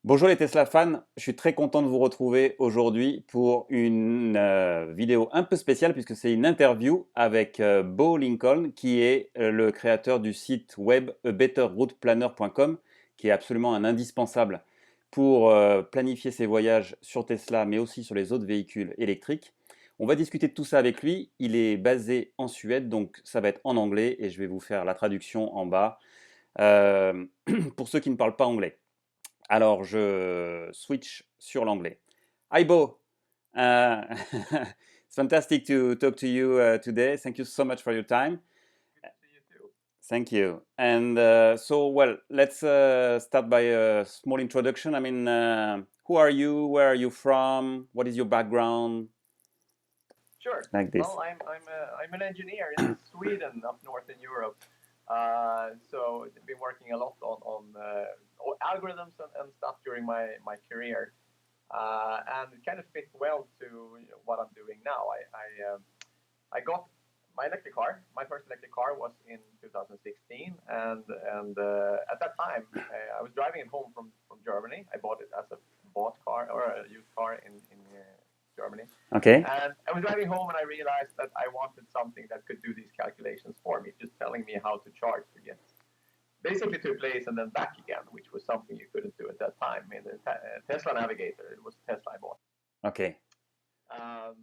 Bonjour les Tesla fans, je suis très content de vous retrouver aujourd'hui pour une vidéo un peu spéciale puisque c'est une interview avec Bo Lincoln qui est le créateur du site web abetterrouteplanner.com qui est absolument un indispensable pour planifier ses voyages sur Tesla mais aussi sur les autres véhicules électriques. On va discuter de tout ça avec lui, il est basé en Suède donc ça va être en anglais et je vais vous faire la traduction en bas euh, pour ceux qui ne parlent pas anglais. Alors, je switch sur l'anglais. Hi Bo, uh, it's fantastic to talk to you today. Thank you so much for your time. Good to see you too. Thank you. And well, let's start by a small introduction. I mean, who are you? Where are you from? What is your background? Sure. Like this. Well, I'm an engineer in Sweden, up north in Europe. So I've been working a lot on algorithms and stuff during my career, and it kind of fits well to what I'm doing now. I got my electric car. My first electric car was in 2016, and at that time I was driving it home from Germany. I bought it as a bought car or a used car in Germany. Okay. And I was driving home and I realized that I wanted something that could do these calculations for me, just telling me how to charge to get basically to a place and then back again, which was something you couldn't do at that time. In the Tesla Navigator, it was a Tesla I bought. Okay.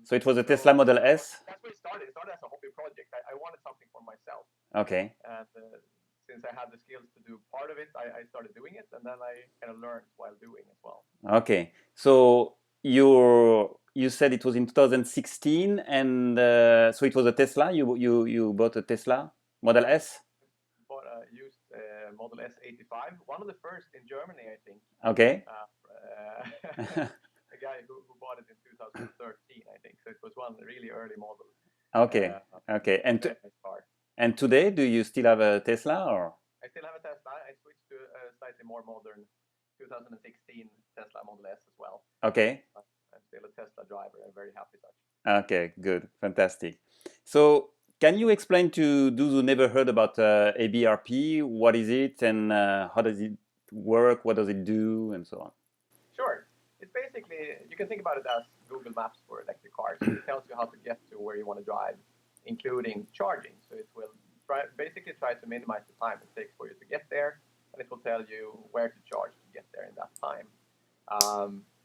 So it was a Tesla Model S? That's where it started. It started as a hobby project. I wanted something for myself. Okay. And since I had the skills to do part of it, I started doing it, and then I kind of learned while doing as well. Okay. So you said it was in 2016, and so it was a Tesla. You bought a Tesla Model S. Bought a used Model S 85, one of the first in Germany, I think. Okay. A guy who bought it in 2013, I think. So it was one really early model. Okay. Okay. And today, do you still have a Tesla or? I still have a Tesla. I switched to a slightly more modern 2016 Tesla Model S as well. Okay. I'm still a Tesla driver. I'm very happy such. Okay, good. Fantastic. So can you explain to those who never heard about ABRP, what is it and how does it work, what does it do, and so on? Sure. It's basically, you can think about it as Google Maps for electric cars. It tells you how to get to where you want to drive, including charging. So it will basically try to minimize the time it takes for you to get there, and it will tell you where to charge to get there in that time.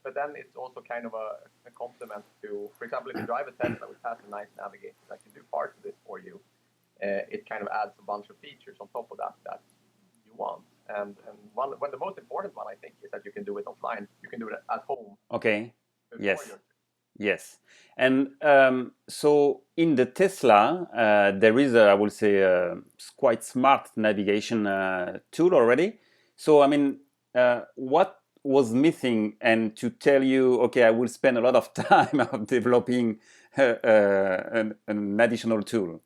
But then it's also kind of a complement to, for example, if you drive a Tesla which has a nice navigator that can do parts of this for you, it kind of adds a bunch of features on top of that you want. And one the most important one, I think, is that you can do it offline. You can do it at home. Okay. Yes. Yes. And so in the Tesla, there is, I will say, a quite smart navigation tool already. So, I mean, what was missing and to tell you, okay, I will spend a lot of time of developing an additional tool.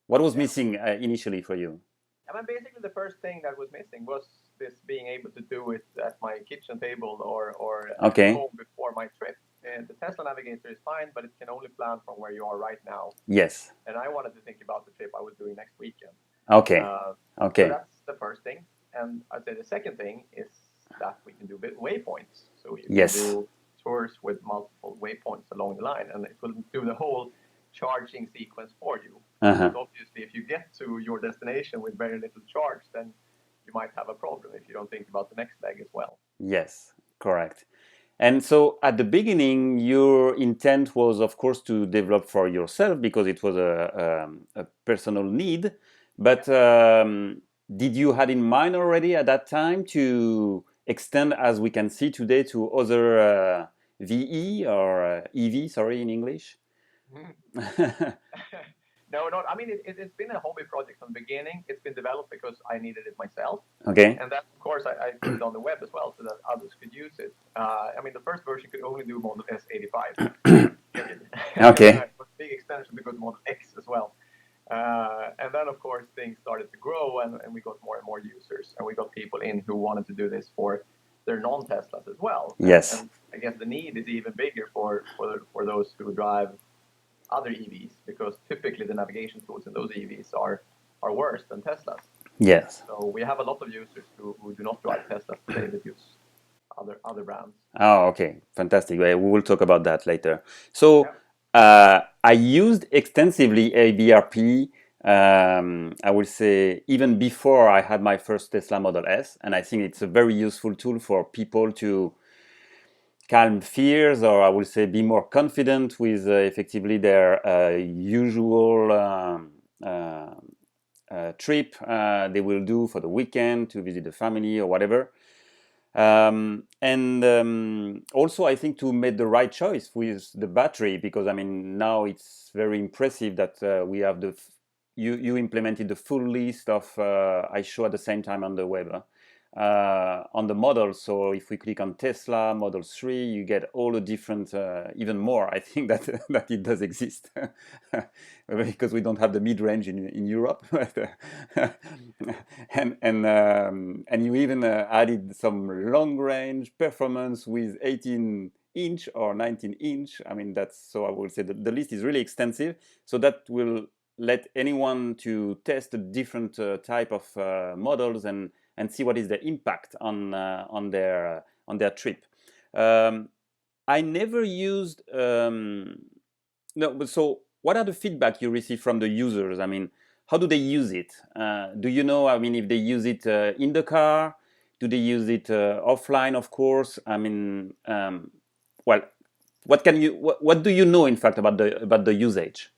What was missing initially for you? I mean, basically the first thing that was missing was this being able to do it at my kitchen table or at home before my trip. And the Tesla Navigator is fine, but it can only plan from where you are right now. Yes. And I wanted to think about the trip I was doing next weekend. Okay. So that's the first thing. And I'd say the second thing is that we can do waypoints. So you can do tours with multiple waypoints along the line, and it will do the whole charging sequence for you. Because obviously, if you get to your destination with very little charge, then you might have a problem if you don't think about the next leg as well. Yes, correct. And so at the beginning, your intent was, of course, to develop for yourself because it was a personal need. But did you had in mind already at that time to extend, as we can see today, to other VE or EV, sorry, in English? No, not. I mean, it's been a hobby project from the beginning. It's been developed because I needed it myself. Okay. And then, of course, I put it on the web as well so that others could use it. I mean, the first version could only do Model S85. Okay. It was a big extension to go to Model X as well. And then, of course, things started to grow, and we got more and more users. And we got people in who wanted to do this for their non-Teslas as well. Yes. And I guess the need is even bigger for those who drive other EVs, because typically the navigation tools in those EVs are worse than Teslas. Yes. So we have a lot of users who do not drive Teslas today, but use other brands. Oh, okay, fantastic. We will talk about that later. So, I used extensively ABRP. I will say even before I had my first Tesla Model S, and I think it's a very useful tool for people to calm fears, or I will say be more confident with effectively their usual trip they will do for the weekend to visit the family or whatever. And also, I think to make the right choice with the battery, because I mean now it's very impressive that we have you implemented the full list of I show at the same time on the web on the models. So if we click on Tesla Model 3, you get all the different, even more. I think that that it does exist because we don't have the mid-range in Europe, and you even added some long-range performance with 18-inch or 19-inch. I mean that's so I would say that the list is really extensive. So that will let anyone to test a different type of models and see what is the impact on their trip. I never used no, but so what are the feedback you receive from the users? I mean, how do they use it? Do you know? I mean, if they use it in the car, do they use it offline? Of course. I mean, well, what do you know, in fact, about the usage?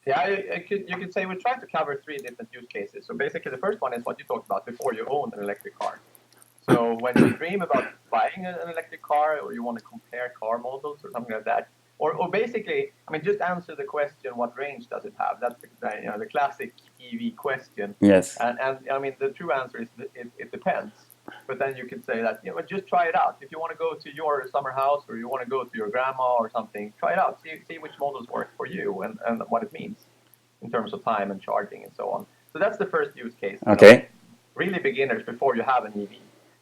Yeah, you could say we tried to cover 3 different use cases. So basically, the first one is what you talked about before you own an electric car. So when you dream about buying an electric car, or you want to compare car models or something like that, or basically, I mean, just answer the question: what range does it have? That's the classic EV question. Yes. And I mean, the true answer is it depends. But then you can say that just try it out. If you want to go to your summer house, or you want to go to your grandma or something, try it out. See which models work for you and what it means in terms of time and charging and so on. So that's the first use case. Okay. Really beginners before you have an EV.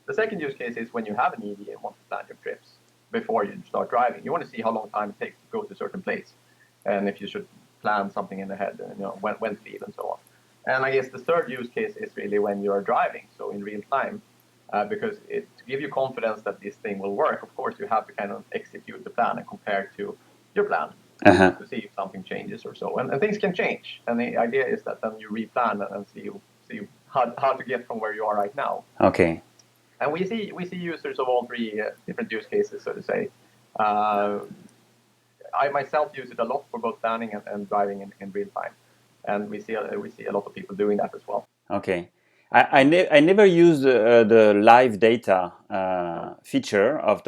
The second use case is when you have an EV and want to plan your trips before you start driving. You want to see how long time it takes to go to a certain place, and if you should plan something in ahead, when to leave and so on. And I guess the third use case is really when you are driving, so in real time, because to give you confidence that this thing will work, of course, you have to kind of execute the plan and compare to your plan to see if something changes or so. And things can change. And the idea is that then you replan and see how to get from where you are right now. Okay. And we see users of all 3 different use cases, so to say. I myself use it a lot for both planning and driving in real time, and we see a lot of people doing that as well. Okay. I never used the live data feature of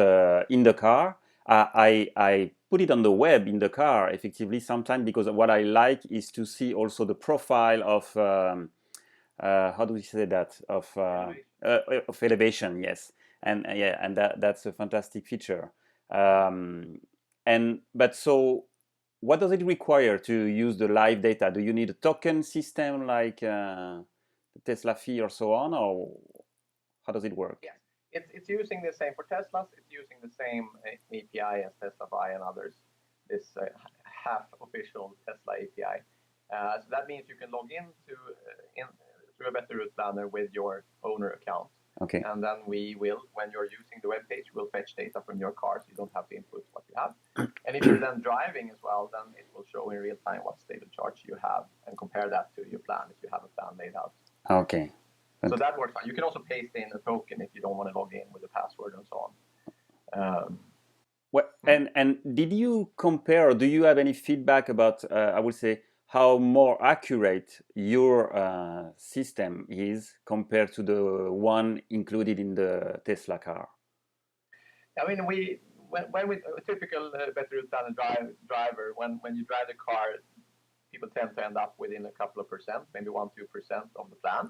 in the car. I put it on the web in the car effectively sometimes, because what I like is to see also the profile of how do we say that of elevation, yes, and that's a fantastic feature. But so, what does it require to use the live data? Do you need a token system like the Tesla fee or so on, or how does it work? Yes, it's using the same for Teslas. It's using the same API as Tesla Buy and others. This half official Tesla API. So that means you can log in through a Better Route Planner with your owner account. Okay. And then we will, when you're using the web page, we'll fetch data from your car, so you don't have to input what you have. And if you're then driving as well, then it will show in real time what stable charge you have and compare that to your plan if you have a plan laid out. Okay. So that works fine. You can also paste in a token if you don't want to log in with a password and so on. And did you compare, or do you have any feedback about, I would say, how more accurate your system is compared to the one included in the Tesla car? I mean, when we a typical Better Route Planner driver, when you drive the car, people tend to end up within a couple of percent, maybe 1-2% of the plan.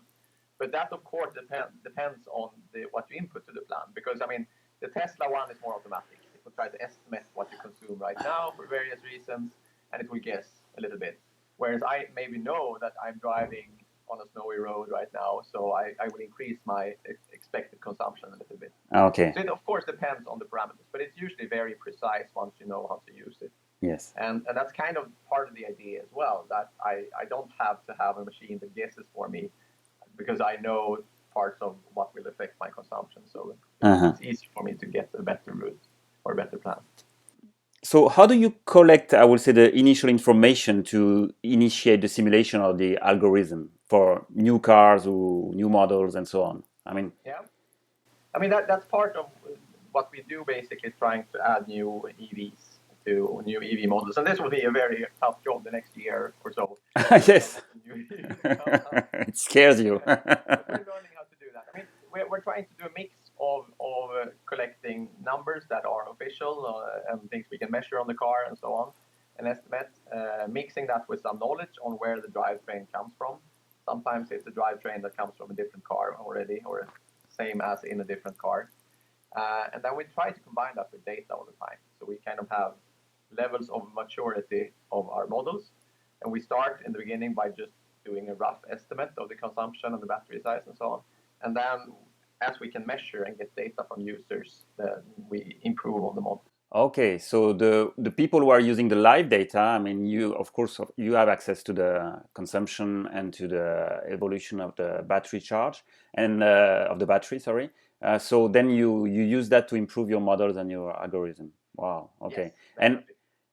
But that, of course, depends on what you input to the plan. Because, I mean, the Tesla one is more automatic. It will try to estimate what you consume right now for various reasons, and it will guess a little bit. Whereas I maybe know that I'm driving on a snowy road right now, so I will increase my expected consumption a little bit. Okay. So it, of course, depends on the parameters, but it's usually very precise once you know how to use it. Yes. And that's kind of part of the idea as well, that I don't have to have a machine that guesses for me, because I know parts of what will affect my consumption. So Uh-huh. it's easy for me to get a better route or a better plan. So how do you collect, I would say, the initial information to initiate the simulation of the algorithm for new cars or new models and so on? I mean, Yeah. I mean, that's part of what we do, basically trying to add new EVs to new EV models. And this will be a very tough job the next year or so. yes, New EVs come out. it scares you. But we're learning how to do that. I mean, we're trying to do a mix of collecting numbers that are official and things we can measure on the car and so on, and estimate, mixing that with some knowledge on where the drivetrain comes from. Sometimes it's a drivetrain that comes from a different car already, or same as in a different car. And then we try to combine that with data all the time. So we kind of have levels of maturity of our models. And we start in the beginning by just doing a rough estimate of the consumption and the battery size and so on. And then as we can measure and get data from users, we improve on the model. Okay, so the people who are using the live data, I mean, you, of course, you have access to the consumption and to the evolution of the battery charge and of the battery, sorry. So then you use that to improve your models and your algorithm. Wow, okay. Yes, And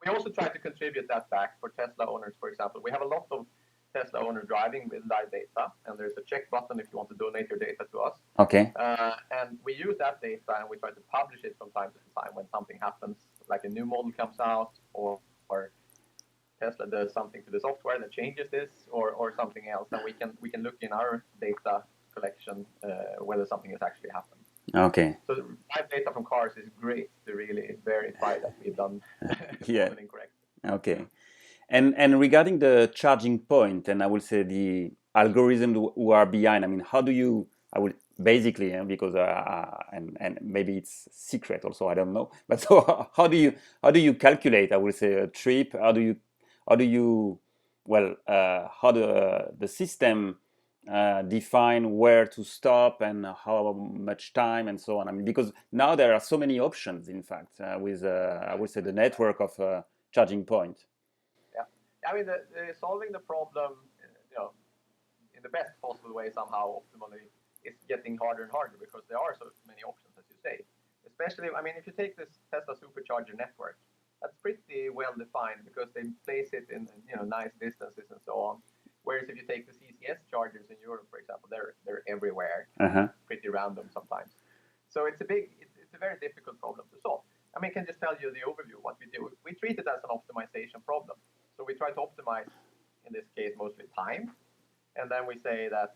we also try to contribute that back for Tesla owners, for example. We have a lot of Tesla owners driving with live data, and there's a check button if you want to donate your data to us. okay, And we use that data and we try to publish it from time to time when something happens, like a new model comes out, or Tesla does something to the software that changes this, or something else. And we can look in our data collection whether something has actually happened. okay. So live data from cars is great to really verify that we've done Yeah. something correct. Okay. And regarding the charging point, and I will say the algorithm who are behind, I mean, how do you, I will basically, because and maybe it's secret also, I don't know. But so how do you calculate, I will say, a trip? How do you well, how the system define where to stop and how much time and so on? I mean, because now there are so many options, in fact, with I would say the network of charging point. Yeah, I mean, solving the problem, in the best possible way somehow optimally is getting harder and harder because there are so many options, as you say. Especially, I mean, if you take this Tesla supercharger network, that's pretty well defined because they place it in nice distances and so on. Whereas if you take the CCS chargers in Europe, for example, they're everywhere, pretty random sometimes. So it's a very difficult problem to solve. I mean, I can just tell you the overview of what we do. We treat it as an optimization problem. So we try to optimize, in this case, mostly time. And then we say that,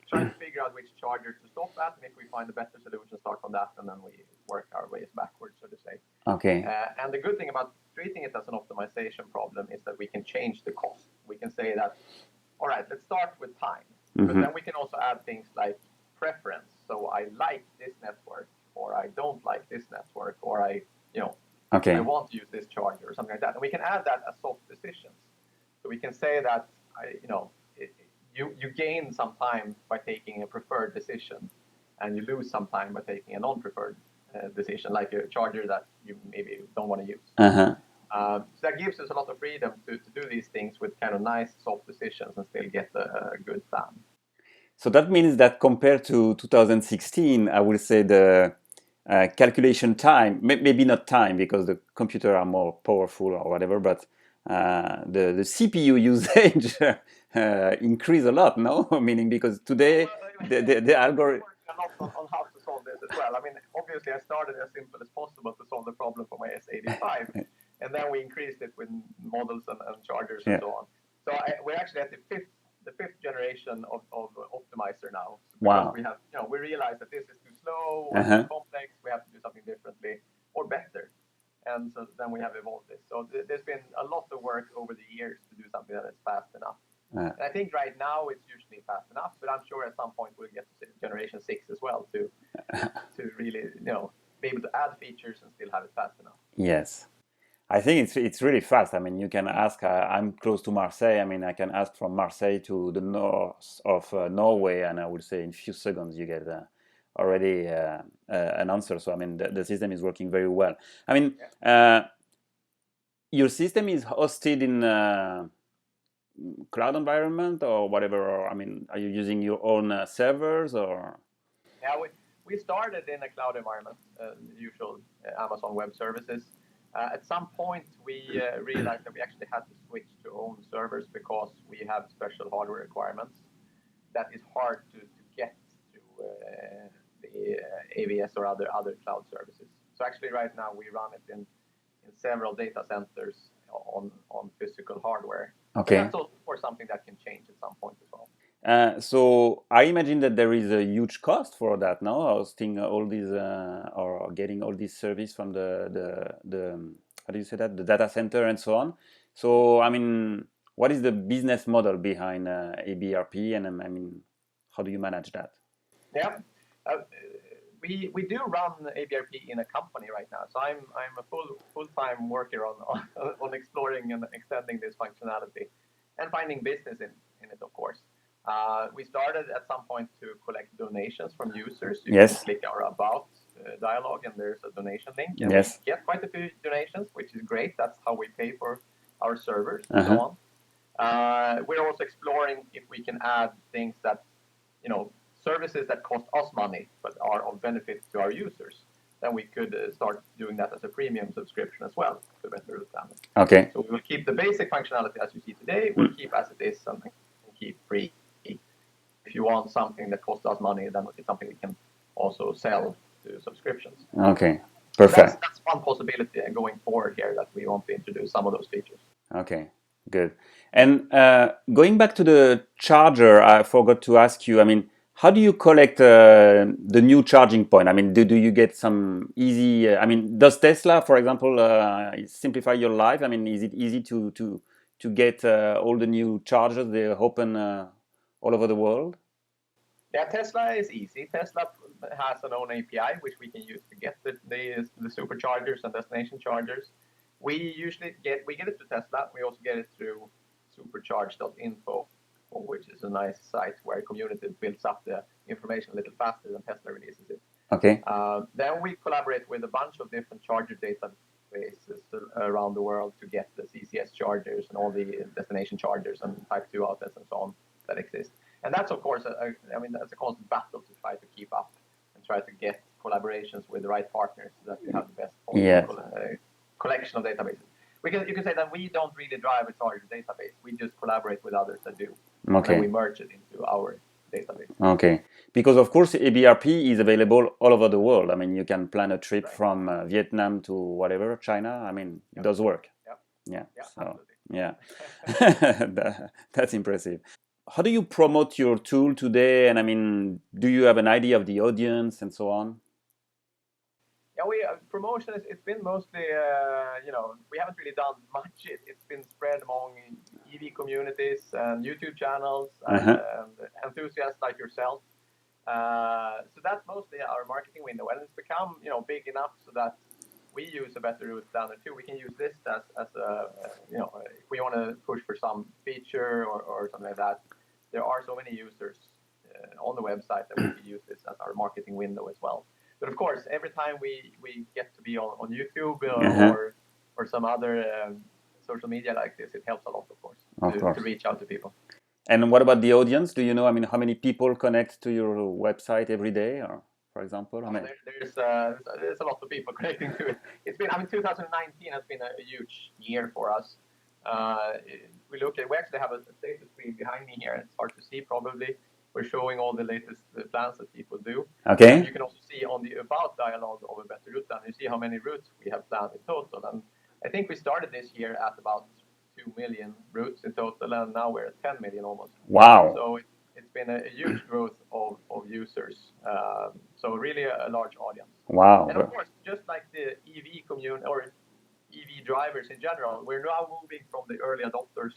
try to figure out which charger to stop at. And if we find a better solution, start from that. And then we work our ways backwards, so to say. Okay. And the good thing about treating it as an optimization problem is that we can change the cost. We can say that, all right, let's start with time. But then we can also add things like preference. So I like this network, or I don't like this network, or I want to use this charger or something like that. And we can add that as soft decisions. So we can say that, you gain some time by taking a preferred decision, and you lose some time by taking a non-preferred decision, like a charger that you maybe don't want to use. So that gives us a lot of freedom to do these things with kind of nice soft decisions and still get a good plan. So that means that compared to 2016, I will say the calculation time, maybe not time because the computer are more powerful or whatever, but the CPU usage increase a lot, no? Meaning because today the algorithm. A lot on how to solve this as well. I mean, obviously I started as simple as possible to solve the problem for my S85, and then we increased it with models and chargers and so on. So we're actually at the fifth generation of optimizer now. Wow. We have, we realize that this is too slow or too complex. We have to do something differently or better. And so then we have evolved this. So there's been a lot of work over the years to do something that is fast enough. And I think right now it's usually fast enough, but I'm sure at some point we'll get to generation 6 as well to really, be able to add features and still have it fast enough. Yes. I think it's really fast. I mean, you can ask, I'm close to Marseille. I mean, I can ask from Marseille to the north of Norway, and I would say in a few seconds you get already an answer. So, I mean, the system is working very well. I mean, your system is hosted in cloud environment or whatever? Or, I mean, are you using your own servers or? Yeah, we started in a cloud environment, usual Amazon Web Services. At some point, we realized that we actually had to switch to own servers because we have special hardware requirements that is hard to get to the AWS or other cloud services. So actually, right now we run it in several data centers on physical hardware. Okay. But that's also, of course, something that can change at some point as well. So I imagine that there is a huge cost for that, no? Hosting all these or getting all these service from the how do you say that? The data center and so on. So I mean, what is the business model behind ABRP, and I mean, how do you manage that? Yeah, we do run ABRP in a company right now. So I'm a full-time worker on exploring and extending this functionality and finding business in it, of course. We started at some point to collect donations from users. You Yes. can click our About dialogue, and there's a donation link. And Yes. we get quite a few donations, which is great. That's how we pay for our servers and Uh-huh. so on. We're also exploring if we can add things that, services that cost us money but are of benefit to our users. Then we could start doing that as a premium subscription as well to Better Root Planner. Okay. So we will keep the basic functionality as you see today. We'll keep as it is and keep free. If you want something that costs us money, then it's something we can also sell to subscriptions. Okay. Perfect. So that's one possibility going forward here, that we want to introduce some of those features. Okay, good. And going back to the charger, I forgot to ask you, I mean, how do you collect the new charging point? I mean, do you get some easy, I mean, does Tesla, for example, simplify your life? I mean, is it easy to get all the new chargers they open all over the world? Yeah, Tesla is easy. Tesla has an own API which we can use to get the superchargers and destination chargers. We usually get it to Tesla. We also get it through supercharge.info, which is a nice site where a community builds up the information a little faster than Tesla releases it. Okay. Then we collaborate with a bunch of different charger databases around the world to get the CCS chargers and all the destination chargers and Type 2 outlets and so on that exist. And that's, of course, that's a constant battle to try to keep up and try to get collaborations with the right partners so that you have the best possible collection of databases. You can say that we don't really drive a charger database. We just collaborate with others that do. Okay. And we merge it into our database. Okay. Because, of course, ABRP is available all over the world. I mean, you can plan a trip from Vietnam to whatever, China. I mean, it does work. Yeah. So, absolutely. yeah. That's impressive. How do you promote your tool today? And I mean, do you have an idea of the audience and so on? Yeah, promotion it's been mostly, we haven't really done much. It's been spread among EV communities and YouTube channels and enthusiasts like yourself. So that's mostly our marketing window, and it's become, big enough so that we use a Better Root Planner too. We can use this as a, if we want to push for some feature or something like that. There are so many users on the website that we can use this as our marketing window as well. But of course, every time we get to be on YouTube or some other social media like this, it helps a lot, of course, to reach out to people. And what about the audience? Do you know, I mean, how many people connect to your website every day, or for example? There's a lot of people connecting to it. It's been, 2019 has been a huge year for us. We actually have a status screen behind me here. It's hard to see probably. We're showing all the latest plans that people do. Okay. And you can also see on the About dialogue of a Better Root Planner, you see how many routes we have planned in total. And I think we started this year at about 2 million routes in total, and now we're at 10 million almost. Wow. So it's been a huge growth of users. So really a large audience. Wow. And of course, just like the EV community or EV drivers in general, we're now moving from the early adopters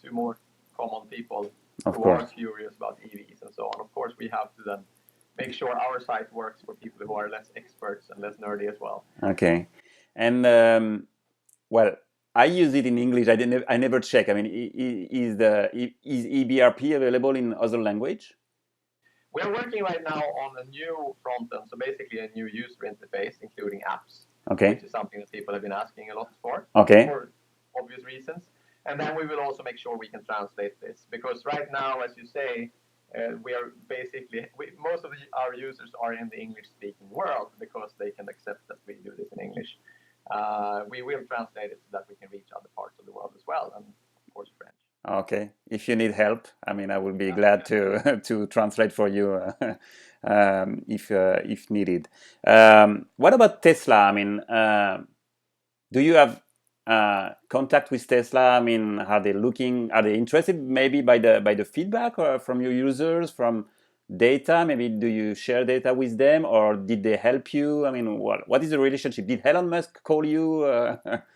to more common people who are curious about EVs and so on. Of course, we have to then make sure our site works for people who are less experts and less nerdy as well. Okay. And well, I use it in English. I never check. I mean, is EBRP available in other language? We're working right now on a new front end, so basically a new user interface, including apps. Okay. Which is something that people have been asking a lot for. Okay. For obvious reasons. And then we will also make sure we can translate this, because right now, as you say, we are basically, most of our users are in the English-speaking world because they can accept that we do this in English. We will translate it so that we can reach other parts of the world as well, and of course French. Okay. If you need help, I mean, I will be glad to to translate for you if needed. What about Tesla? I mean, do you have contact with Tesla? I mean, are they looking? Are they interested maybe by the feedback or from your users, from data? Maybe do you share data with them, or did they help you? I mean, what is the relationship? Did Elon Musk call you? Not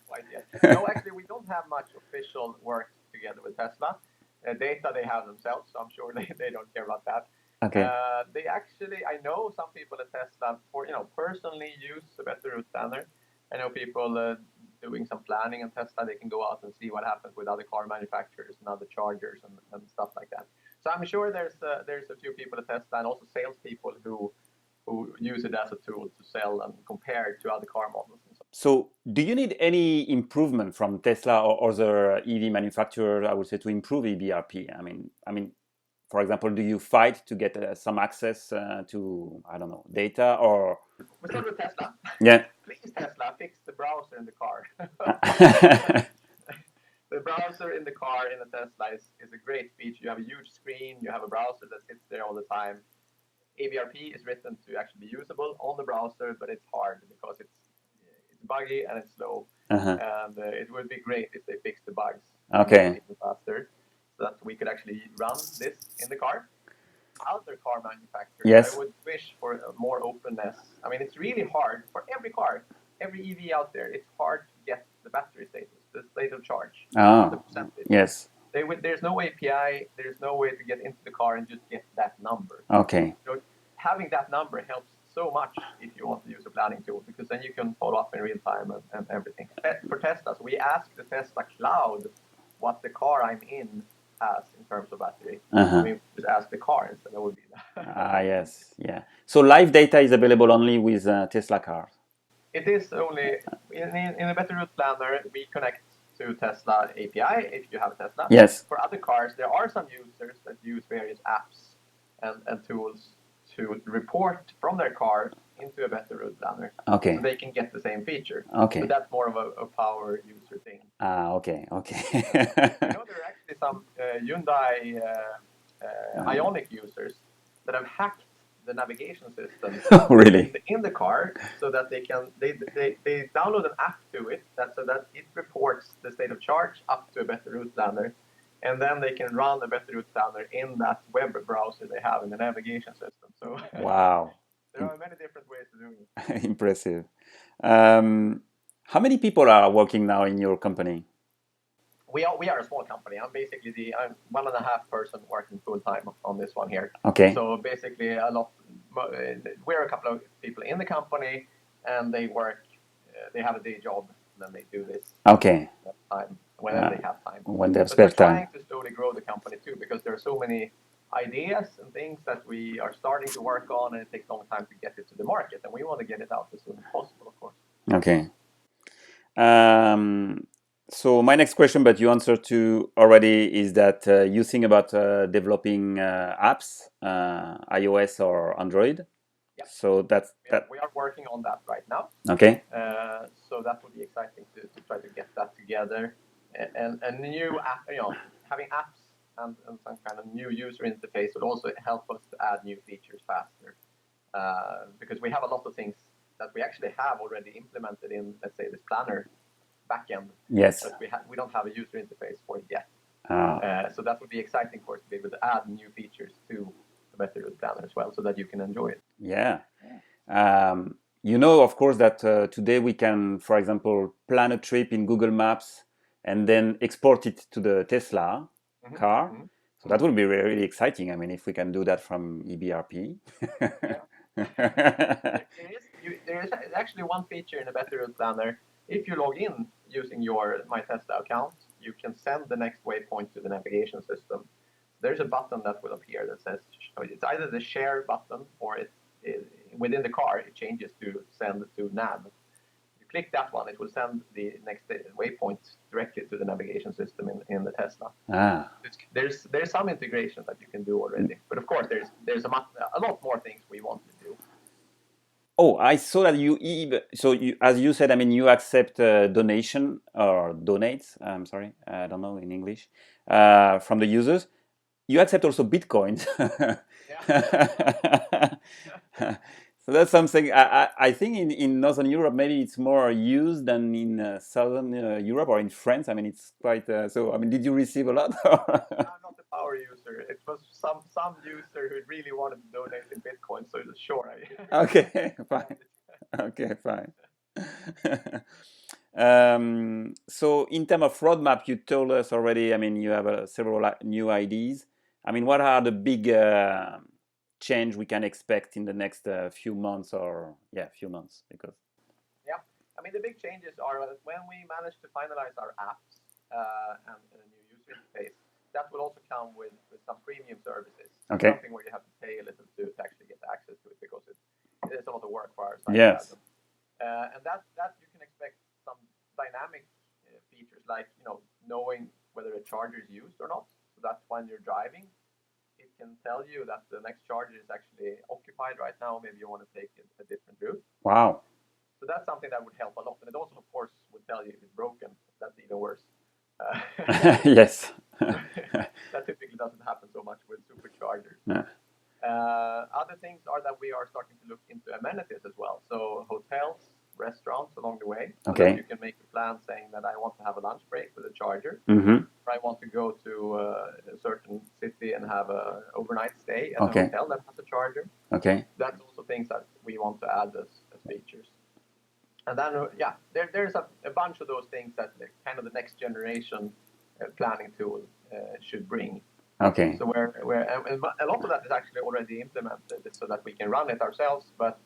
quite yet. No, actually, we don't have much official work together with Tesla. Data they have themselves, so I'm sure they don't care about that. Okay. They actually, I know some people at Tesla for personally use a better route planner. I know people doing some planning in Tesla. They can go out and see what happens with other car manufacturers and other chargers and stuff like that. So I'm sure there's a few people at Tesla and also salespeople who use it as a tool to sell and compare to other car models and so. So, do you need any improvement from Tesla or other EV manufacturers, I would say, to improve EBRP? I mean, for example, do you fight to get some access to, I don't know, data or? We start with Tesla. Yeah. Please, Tesla, fix the browser in the car. The browser in the car in a Tesla is a great feature. You have a huge screen, you have a browser that sits there all the time. ABRP is written to actually be usable on the browser, but it's hard because it's buggy and it's slow. And it would be great if they fix the bugs even faster, so that we could actually run this in the car. Other car manufacturers, yes. I would wish for more openness. I mean, it's really hard for every car, every EV out there. It's hard to get the battery status, the state of charge, the percentage. Yes. There's no API. There's no way to get into the car and just get that number. Okay. So having that number helps so much if you want to use a planning tool, because then you can follow up in real time and everything. For Tesla, so we ask the Tesla cloud what the car I'm in has in terms of battery. We just ask the car instead. That would be that. Yes, yeah. So live data is available only with Tesla cars. It is only in a better route planner. We connect to Tesla API if you have a Tesla. Yes. For other cars, there are some users that use various apps and tools to report from their car into a better route planner. Okay. So they can get the same feature. Okay. But that's more of a power user thing. Okay. There are actually some Hyundai Ioniq users that have hacked the navigation system really? in the car, so that they download an app to it so that it reports the state of charge up to a better route planner, and then they can run a better route planner in that web browser they have in the navigation system. So wow. There are many different ways of doing it. Impressive. How many people are working now in your company? We are a small company. I'm 1.5 person working full time on this one here. Okay. So basically we're a couple of people in the company, and they work, they have a day job, and then they do this time whenever they have time. When they have spare time. We're trying to slowly grow the company too, because there are so many ideas and things that we are starting to work on, and it takes a long time to get it to the market, and we want to get it out as soon as possible, of course. Okay. So my next question, but you answered to already, is that you think about developing apps, iOS or Android? Yeah. So we are working on that right now. Okay. So that would be exciting to try to get that together, and a new app. Having apps and some kind of new user interface would also help us to add new features faster, because we have a lot of things that we actually have already implemented in, let's say, this planner backend. Yes. But we don't have a user interface for it yet. So that would be exciting for us to be able to add new features to the better route planner as well, so that you can enjoy it. Yeah. Of course, that today we can, for example, plan a trip in Google Maps and then export it to the Tesla car. Mm-hmm. So that would be really, really exciting. I mean, if we can do that from EBRP. There is actually one feature in a better route planner. If you log in using your My Tesla account, you can send the next waypoint to the navigation system. There's a button that will appear that says, it's either the share button, or within the car, it changes to send to nav. You click that one, it will send the next waypoint directly to the navigation system in the Tesla. There's some integration that you can do already, but of course there's a lot more things we want to do. Oh, I saw that as you said, I mean, you accept donation or donates. I'm sorry, I don't know in English, from the users. You accept also Bitcoins. So that's something I think in Northern Europe maybe it's more used than in Southern Europe or in France. I mean, it's quite. So I mean, did you receive a lot? I'm not a power user. It was some user who really wanted to donate in Bitcoin, so sure. Okay, fine. Okay, fine. So in terms of roadmap, you told us already, I mean, you have several new ideas. I mean, what are the big change we can expect in the next few months few months? Because I mean, the big changes are when we manage to finalize our apps and a new user interface, that will also come with some premium services. Okay. Something where you have to pay a little to actually get access to it because it's a lot of work for our site. Yes. And that you can expect some dynamic features like knowing whether a charger is used or not. So that when you're driving, it can tell you that the next charger is actually occupied right now. Maybe you want to take a different route. Wow. So that's something that would help a lot. And it also, of course, would tell you if it's broken. That's even worse. Yes. That typically doesn't happen so much with superchargers. Yeah. Other things are that we are starting to look into amenities as well. So hotels, restaurants along the way. So that you can make a plan saying that I want to have a lunch break with a charger. Mm-hmm. Or I want to go to a certain city and have an overnight stay at a hotel that has a charger. Okay. That's also things that we want to add as features. And then, there's a bunch of those things that kind of the next generation planning tool should bring. Okay. So where a lot of that is actually already implemented so that we can run it ourselves, but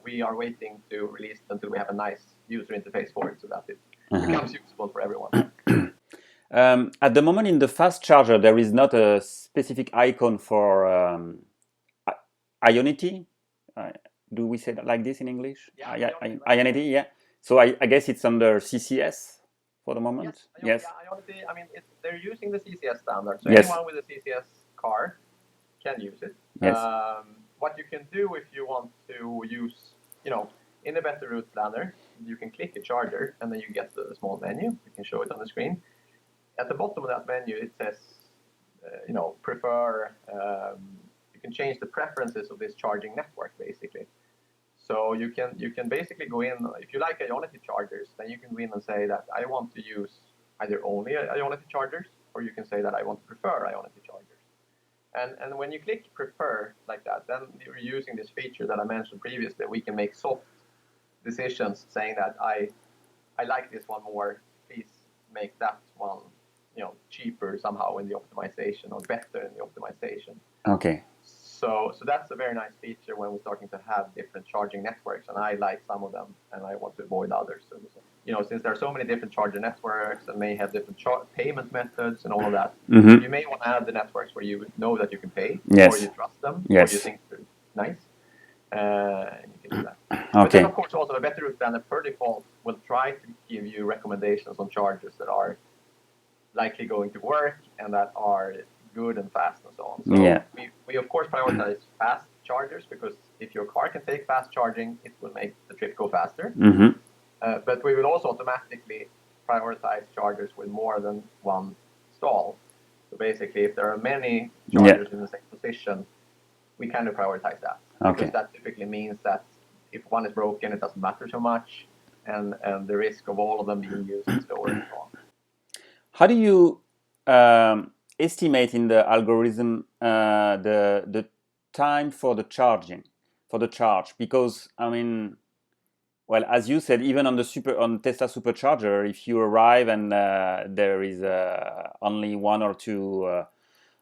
we are waiting to release it until we have a nice user interface for it so that it becomes usable for everyone. At the moment in the fast charger, there is not a specific icon for Ionity. Do we say that like this in English? Ionity, yeah. So I guess it's under CCS for the moment. Yes. Ionity, I mean, they're using the CCS standard, so anyone with a CCS car can use it. Yes. What you can do if you want to use, in a better route planner, you can click a charger and then you get the small menu. You can show it on the screen. At the bottom of that menu, it says, prefer. You can change the preferences of this charging network, basically. So you can basically go in, if you like Ionity chargers, then you can go in and say that I want to use either only Ionity chargers, or you can say that I want to prefer Ionity chargers. And when you click prefer like that, then you're using this feature that I mentioned previously. We can make soft decisions saying that I like this one more. Please make that one cheaper somehow in the optimization or better in the optimization. Okay. So that's a very nice feature when we're starting to have different charging networks, and I like some of them and I want to avoid others. So, since there are so many different charger networks and may have different payment methods and all of that, you may want to have the networks where you know that you can pay, or you trust them, or you think they're nice, and you can do that. But then, of course, also a better route planner per default will try to give you recommendations on chargers that are likely going to work and that are good and fast and so on. So we of course prioritize fast chargers because if your car can take fast charging, it will make the trip go faster. But we will also automatically prioritize chargers with more than one stall. So basically, if there are many chargers in the same position, we kind of prioritize that. Because that typically means that if one is broken, it doesn't matter so much, and the risk of all of them being used is lower and so on. How do you estimate in the algorithm the time for the charge? Because I mean, well, as you said, even on Tesla supercharger, if you arrive and there is only one or two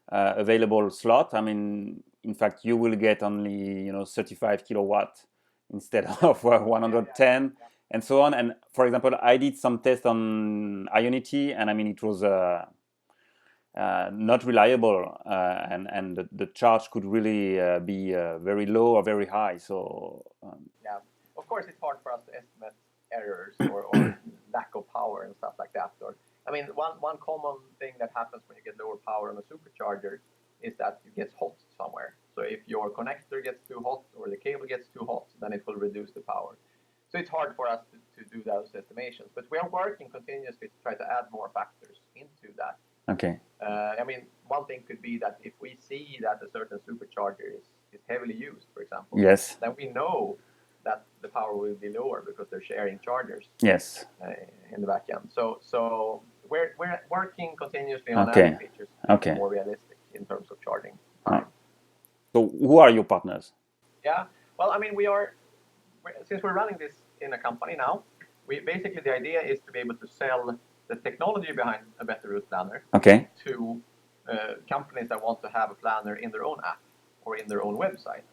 available slot, I mean, in fact, you will get only 35 kilowatt instead of 110. And so on. And for example, I did some tests on Ionity, and I mean, it was not reliable, and the charge could really be very low or very high. So of course, it's hard for us to estimate errors or lack of power and stuff like that. Or I mean, one common thing that happens when you get lower power on a supercharger is that it gets hot somewhere. So if your connector gets too hot or the cable gets too hot, then it will reduce the power. So it's hard for us to do those estimations, but we are working continuously to try to add more factors into that. Okay. I mean, one thing could be that if we see that a certain supercharger is heavily used, for example, Yes. then we know that the power will be lower because they're sharing chargers Yes. in the back end. So we're working continuously on Okay. adding features to make Okay. it more realistic in terms of charging time. So who are your partners? Yeah, well, I mean, since we're running this in a company now, basically the idea is to be able to sell the technology behind a better route planner Okay. to companies that want to have a planner in their own app or in their own website.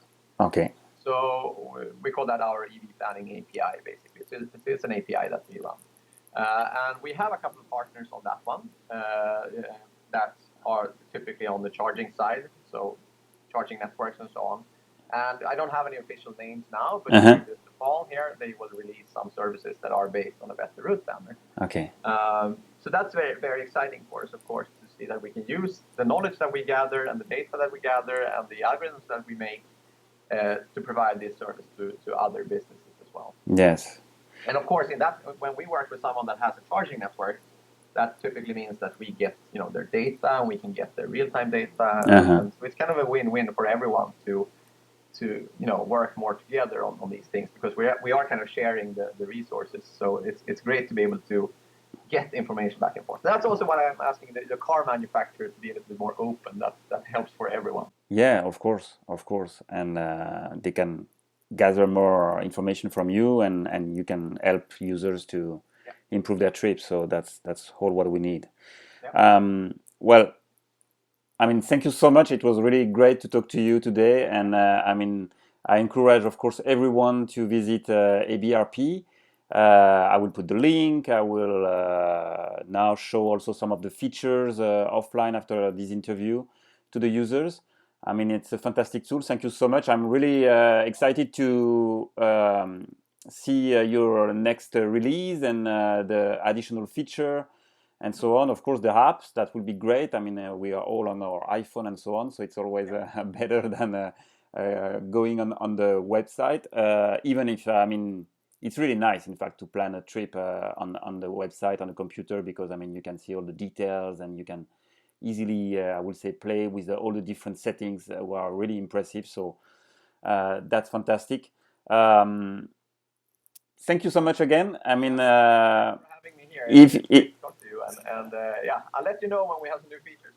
Okay. So we call that our EV planning API, basically. It's an API that we run. And we have a couple of partners on that one that are typically on the charging side, so charging networks and so on. And I don't have any official names now, but during the fall here, they will release some services that are based on a better route planner. Okay. So that's very, very exciting for us, of course, to see that we can use the knowledge that we gather and the data that we gather and the algorithms that we make to provide this service to other businesses as well. Yes. And of course, when we work with someone that has a charging network, that typically means that we get their data and we can get their real-time data. And so it's kind of a win-win for everyone to work more together on these things, because we are kind of sharing the resources. So it's great to be able to get information back and forth. That's also what I'm asking the car manufacturer to be a little bit more open. That helps for everyone. Yeah, of course, and they can gather more information from you, and you can help users to improve their trip. So that's all what we need. Yeah. Well, I mean, thank you so much. It was really great to talk to you today, and I mean, I encourage, of course, everyone to visit ABRP. I will put the link. I will now show also some of the features offline after this interview to the users. I mean, it's a fantastic tool. Thank you so much. I'm really excited to see your next release and the additional feature and so on. Of course, the apps, that will be great. I mean, we are all on our iPhone and so on, so it's always better than going on the website. Even if, I mean, it's really nice, in fact, to plan a trip on the website, on the computer, because, I mean, you can see all the details and you can easily, I would say, play with all the different settings that are really impressive. So that's fantastic. Thank you so much again. I mean, for having me here. Talk to you, and yeah, I'll let you know when we have some new features.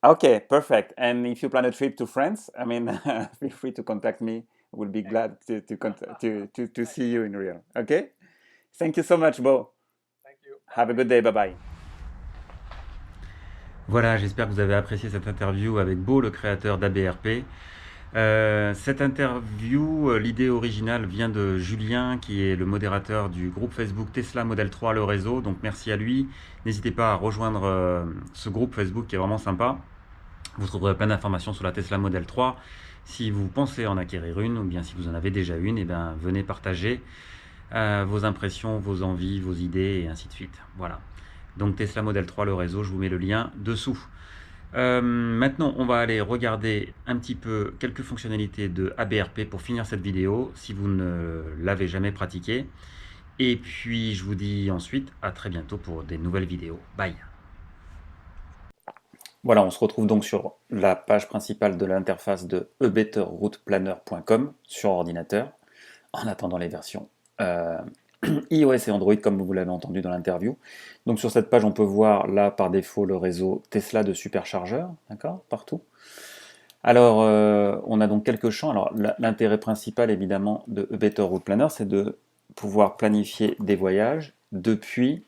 Okay, perfect. And if you plan a trip to France, I mean, feel free to contact me. We'll be glad to see you in real. Okay. Thank you so much, Bo. Thank you. Have a good day. Bye bye. Voilà, j'espère que vous avez apprécié cette interview avec Bo, le créateur d'ABRP. Cette interview, l'idée originale vient de Julien, qui est le modérateur du groupe Facebook Tesla Model 3 le réseau, donc merci à lui. N'hésitez pas à rejoindre ce groupe Facebook qui est vraiment sympa. Vous trouverez plein d'informations sur la Tesla Model 3. Si vous pensez en acquérir une, ou bien si vous en avez déjà une, eh bien, venez partager vos impressions, vos envies, vos idées, et ainsi de suite. Voilà. Donc Tesla Model 3 le réseau, je vous mets le lien dessous. Maintenant, on va aller regarder un petit peu quelques fonctionnalités de ABRP pour finir cette vidéo, si vous ne l'avez jamais pratiqué. Et puis, je vous dis ensuite à très bientôt pour des nouvelles vidéos. Bye! Voilà, on se retrouve donc sur la page principale de l'interface de abetterrouteplanner.com sur ordinateur, en attendant les versions iOS et Android, comme vous l'avez entendu dans l'interview. Donc sur cette page, on peut voir là par défaut le réseau Tesla de superchargeurs, d'accord, partout. Alors, on a donc quelques champs. Alors, l'intérêt principal, évidemment, de Better Route Planner, c'est de pouvoir planifier des voyages depuis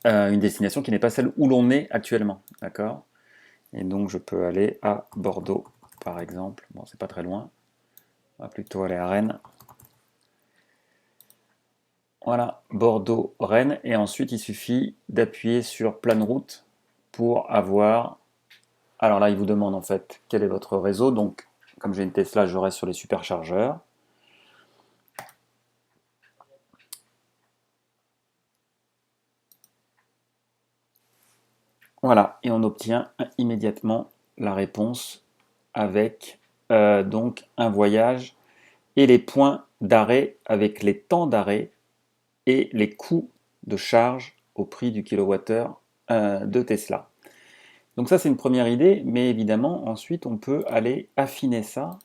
une destination qui n'est pas celle où l'on est actuellement, d'accord. Et donc, je peux aller à Bordeaux, par exemple. Bon, c'est pas très loin. On va plutôt aller à Rennes. Voilà, Bordeaux, Rennes, et ensuite il suffit d'appuyer sur Plan de route pour avoir... Alors là, il vous demande en fait quel est votre réseau. Donc, comme j'ai une Tesla, je reste sur les superchargeurs. Voilà, et on obtient immédiatement la réponse avec donc un voyage et les points d'arrêt avec les temps d'arrêt et les coûts de charge au prix du kilowattheure de Tesla. Donc ça c'est une première idée, mais évidemment ensuite on peut aller affiner ça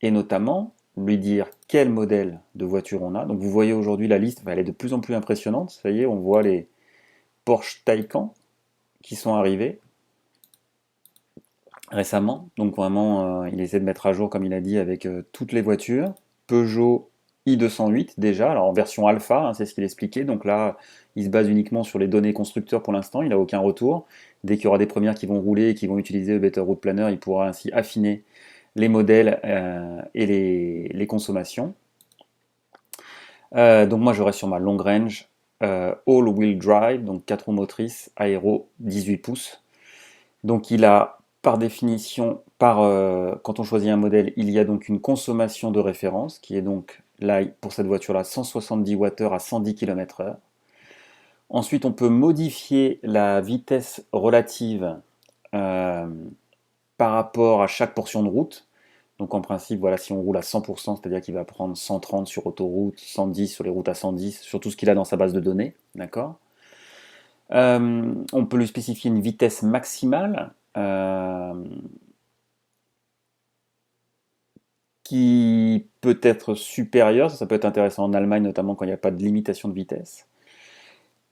et notamment lui dire quel modèle de voiture on a. Donc vous voyez aujourd'hui la liste, elle est de plus en plus impressionnante. Ça y est, on voit les Porsche Taycan qui sont arrivés récemment. Donc vraiment, il essaie de mettre à jour, comme il a dit, avec toutes les voitures. Peugeot i208 déjà, alors en version alpha, hein, c'est ce qu'il expliquait. Donc là, il se base uniquement sur les données constructeurs pour l'instant, il n'a aucun retour. Dès qu'il y aura des premières qui vont rouler et qui vont utiliser le Better Route Planner, il pourra ainsi affiner les modèles et les consommations. Donc moi, je reste sur ma long range all-wheel drive, donc 4 roues motrices, aéro 18 pouces. Donc il a par définition, quand on choisit un modèle, il y a donc une consommation de référence qui est donc là pour cette voiture-là 170 Wh à 110 km/h. Ensuite, on peut modifier la vitesse relative par rapport à chaque portion de route. Donc en principe, voilà, si on roule à 100%, c'est-à-dire qu'il va prendre 130 sur autoroute, 110 sur les routes à 110, sur tout ce qu'il a dans sa base de données, d'accord. On peut lui spécifier une vitesse maximale qui peut être supérieure, ça peut être intéressant en Allemagne notamment quand il n'y a pas de limitation de vitesse.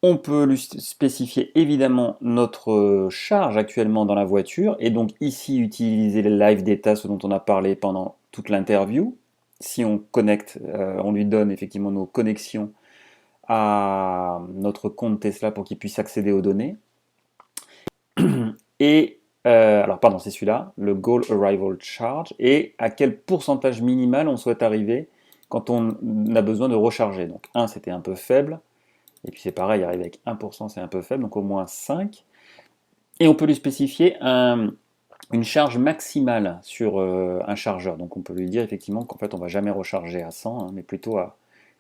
On peut lui spécifier évidemment notre charge actuellement dans la voiture et donc ici utiliser les live data, ce dont on a parlé pendant toute l'interview. Si on connecte, on lui donne effectivement nos connexions à notre compte Tesla pour qu'il puisse accéder aux données. Et alors pardon, c'est celui-là, le Goal Arrival Charge, et à quel pourcentage minimal on souhaite arriver quand on a besoin de recharger. Donc 1 c'était un peu faible, et puis c'est pareil, arriver avec 1% c'est un peu faible, donc au moins 5. Et on peut lui spécifier une charge maximale sur un chargeur. Donc on peut lui dire effectivement qu'en fait on ne va jamais recharger à 100, hein, mais plutôt à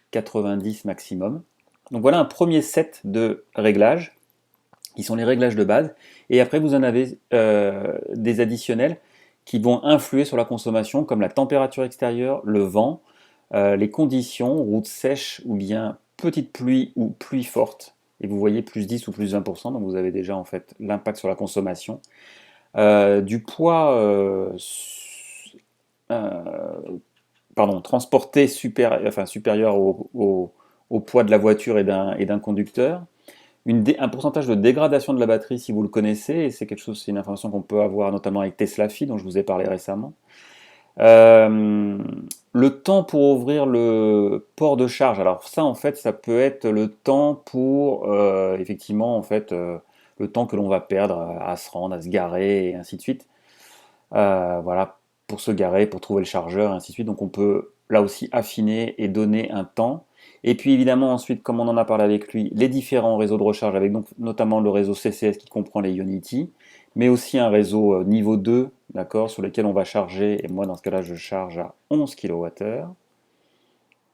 90 maximum. Donc voilà un premier set de réglages, qui sont les réglages de base. Et après vous en avez des additionnels qui vont influer sur la consommation, comme la température extérieure, le vent, les conditions, route sèche ou bien petite pluie ou pluie forte. Et vous voyez plus 10 ou plus 20%, donc vous avez déjà en fait l'impact sur la consommation. Du poids transporté supérieur au poids de la voiture et d'un conducteur. Un pourcentage de dégradation de la batterie si vous le connaissez, et c'est une information qu'on peut avoir notamment avec Tesla Fi dont je vous ai parlé récemment. Le temps pour ouvrir le port de charge, alors ça en fait ça peut être le temps pour effectivement en fait le temps que l'on va perdre à se rendre, à se garer et ainsi de suite. Voilà, pour se garer, pour trouver le chargeur et ainsi de suite. Donc on peut là aussi affiner et donner un temps. Et puis évidemment ensuite, comme on en a parlé avec lui, les différents réseaux de recharge avec donc notamment le réseau CCS qui comprend les Ionity, mais aussi un réseau niveau 2, d'accord, sur lequel on va charger, et moi dans ce cas-là je charge à 11 kWh. Là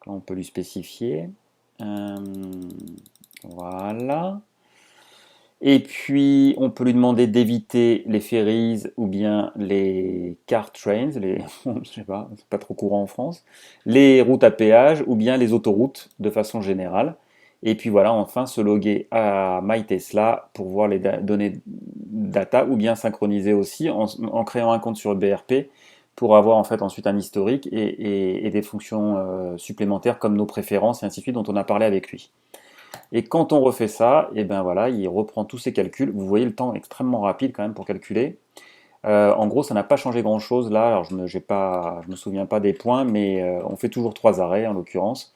on peut lui spécifier. Voilà. Et puis, on peut lui demander d'éviter les ferries ou bien les car trains, je sais pas, c'est pas trop courant en France, les routes à péage ou bien les autoroutes de façon générale. Et puis voilà, enfin, se loguer à MyTesla pour voir les données data ou bien synchroniser aussi en créant un compte sur le BRP pour avoir en fait ensuite un historique et des fonctions supplémentaires comme nos préférences et ainsi de suite dont on a parlé avec lui. Et quand on refait ça, et ben voilà, il reprend tous ses calculs. Vous voyez le temps extrêmement rapide quand même pour calculer. En gros, ça n'a pas changé grand-chose là. Alors je me souviens pas des points, mais on fait toujours 3 arrêts en l'occurrence.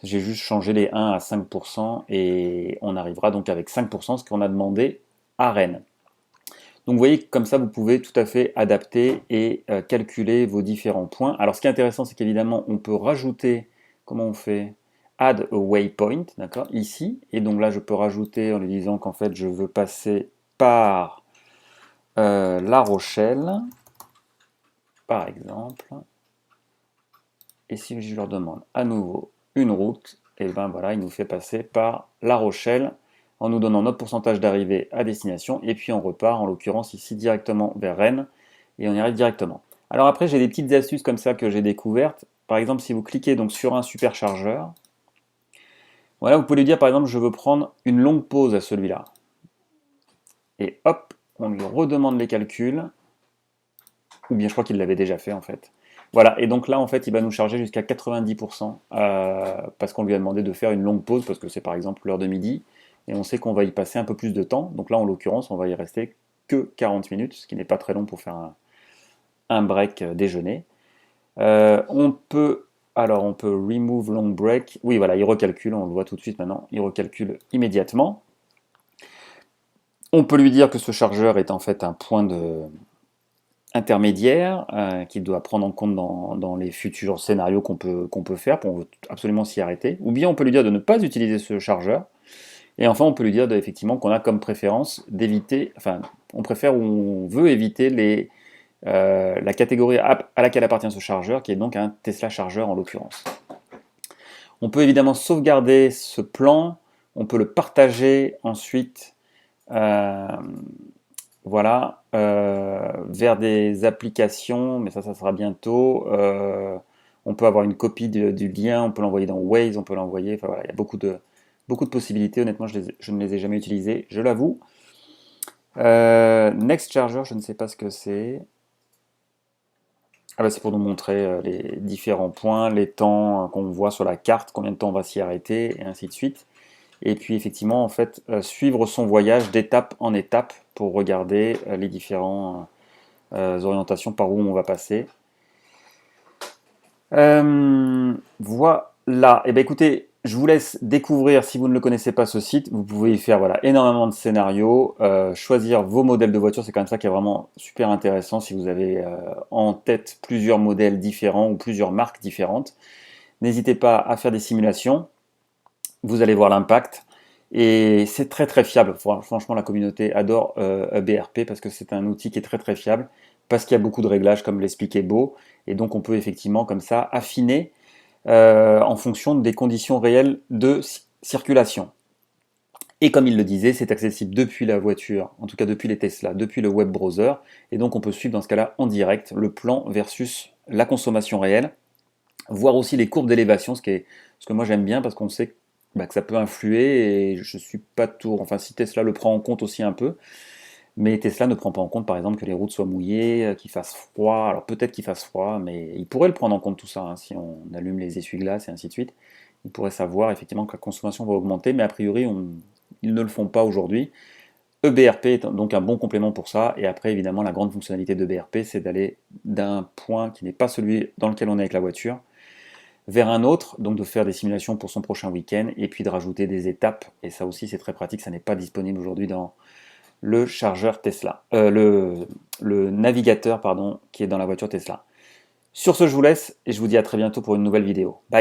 J'ai juste changé les 1 à 5% et on arrivera donc avec 5%, ce qu'on a demandé à Rennes. Donc vous voyez que comme ça, vous pouvez tout à fait adapter et calculer vos différents points. Alors ce qui est intéressant, c'est qu'évidemment, on peut rajouter, comment on fait ? Add a waypoint, d'accord, ici. Et donc là, je peux rajouter en lui disant qu'en fait, je veux passer par La Rochelle, par exemple. Et si je leur demande à nouveau une route, et ben voilà, il nous fait passer par La Rochelle en nous donnant notre pourcentage d'arrivée à destination, et puis on repart, en l'occurrence ici directement vers Rennes, et on y arrive directement. Alors après, j'ai des petites astuces comme ça que j'ai découvertes. Par exemple, si vous cliquez donc sur un superchargeur, voilà, vous pouvez lui dire par exemple, je veux prendre une longue pause à celui-là. Et hop, on lui redemande les calculs, ou bien je crois qu'il l'avait déjà fait en fait. Voilà, et donc là en fait il va nous charger jusqu'à 90% parce qu'on lui a demandé de faire une longue pause, parce que c'est par exemple l'heure de midi, et on sait qu'on va y passer un peu plus de temps, donc là en l'occurrence on va y rester que 40 minutes, ce qui n'est pas très long pour faire un break déjeuner. On peut remove long break, oui voilà, il recalcule, on le voit tout de suite maintenant, il recalcule immédiatement. On peut lui dire que ce chargeur est en fait un point intermédiaire qu'il doit prendre en compte dans les futurs scénarios qu'on peut faire pour absolument s'y arrêter. Ou bien on peut lui dire de ne pas utiliser ce chargeur. Et enfin, on peut lui dire effectivement qu'on a comme préférence d'éviter, enfin, on préfère ou on veut éviter la catégorie à laquelle appartient ce chargeur, qui est donc un Tesla chargeur en l'occurrence. On peut évidemment sauvegarder ce plan, on peut le partager ensuite voilà, vers des applications, mais ça sera bientôt. On peut avoir une copie du lien, on peut l'envoyer dans Waze, on peut l'envoyer, enfin voilà, il y a beaucoup de possibilités. Honnêtement, je ne les ai jamais utilisées, je l'avoue. Next Charger, je ne sais pas ce que c'est. Ah bah, c'est pour nous montrer les différents points, les temps qu'on voit sur la carte, combien de temps on va s'y arrêter, et ainsi de suite. Et puis effectivement, en fait, suivre son voyage d'étape en étape pour regarder les différentes orientations par où on va passer. Voilà. Et bien écoutez, je vous laisse découvrir, si vous ne le connaissez pas, ce site. Vous pouvez y faire voilà, énormément de scénarios, choisir vos modèles de voitures. C'est quand même ça qui est vraiment super intéressant si vous avez en tête plusieurs modèles différents ou plusieurs marques différentes. N'hésitez pas à faire des simulations. Vous allez voir l'impact, et c'est très très fiable. Franchement, la communauté adore BRP parce que c'est un outil qui est très très fiable, parce qu'il y a beaucoup de réglages comme l'expliquait Beau, et donc on peut effectivement comme ça affiner en fonction des conditions réelles de circulation. Et comme il le disait, c'est accessible depuis la voiture, en tout cas depuis les Tesla, depuis le web browser, et donc on peut suivre dans ce cas-là en direct le plan versus la consommation réelle, voir aussi les courbes d'élévation, ce que moi j'aime bien parce qu'on sait que ça peut influer, et je suis pas tout. Enfin, si Tesla le prend en compte aussi un peu, mais Tesla ne prend pas en compte, par exemple, que les routes soient mouillées, qu'il fasse froid. Alors peut-être qu'il fasse froid, mais il pourrait le prendre en compte tout ça, hein, si on allume les essuie-glaces et ainsi de suite. Il pourrait savoir effectivement que la consommation va augmenter, mais a priori, ils ne le font pas aujourd'hui. EBRP est donc un bon complément pour ça, et après, évidemment, la grande fonctionnalité d'EBRP, c'est d'aller d'un point qui n'est pas celui dans lequel on est avec la voiture, vers un autre, donc de faire des simulations pour son prochain week-end, et puis de rajouter des étapes, et ça aussi c'est très pratique, ça n'est pas disponible aujourd'hui dans le chargeur Tesla, le navigateur pardon, qui est dans la voiture Tesla. Sur ce, je vous laisse, et je vous dis à très bientôt pour une nouvelle vidéo. Bye.